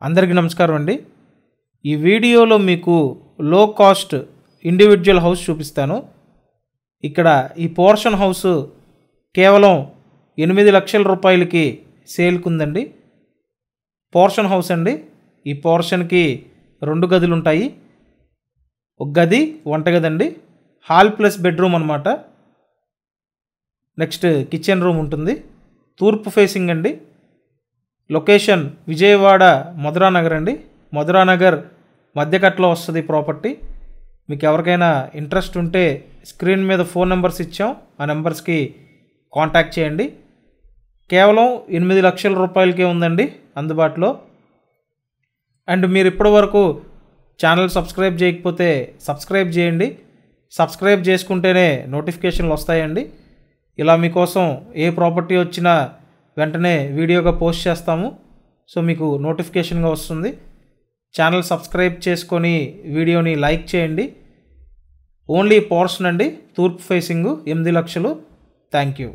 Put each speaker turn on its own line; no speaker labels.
అందరికీ నమస్కారం అండి. ఈ వీడియోలో మీకు లో కాస్ట్ ఇండివిజువల్ హౌస్ చూపిస్తాను. ఇక్కడ ఈ పోర్షన్ హౌస్ కేవలం 8 లక్షల రూపాయలకి సేల్కి ఉందండి. పోర్షన్ హౌస్ అండి. ఈ పోర్షన్కి 2 గదులు ఉంటాయి. ఒక గది వంటగది అండి, హాల్ ప్లస్ బెడ్రూమ్ అనమాట. నెక్స్ట్ కిచెన్ రూమ్ ఉంటుంది. తూర్పు ఫేసింగ్ అండి. లొకేషన్ విజయవాడ మధురానగర్ అండి. మధురానగర్ మధ్యకట్లో వస్తుంది ప్రాపర్టీ. మీకు ఎవరికైనా ఇంట్రెస్ట్ ఉంటే స్క్రీన్ మీద ఫోన్ నెంబర్స్ ఇచ్చాం, ఆ నెంబర్స్కి కాంటాక్ట్ చేయండి. కేవలం 8 లక్షల రూపాయలకే ఉందండి అందుబాటులో. అండ్ మీరు ఇప్పటివరకు ఛానల్ సబ్స్క్రైబ్ చేయకపోతే సబ్స్క్రైబ్ చేయండి. సబ్స్క్రైబ్ చేసుకుంటేనే నోటిఫికేషన్లు వస్తాయండి. ఇలా మీకోసం ఏ ప్రాపర్టీ వచ్చినా వెంటనే వీడియోగా పోస్ట్ చేస్తాము. సో మీకు నోటిఫికేషన్గా వస్తుంది. ఛానల్ సబ్స్క్రైబ్ చేసుకొని వీడియోని లైక్ చేయండి. ఓన్లీ పోర్షన్ అండి, తూర్పు ఫేసింగు 8 లక్షలు. Thank you.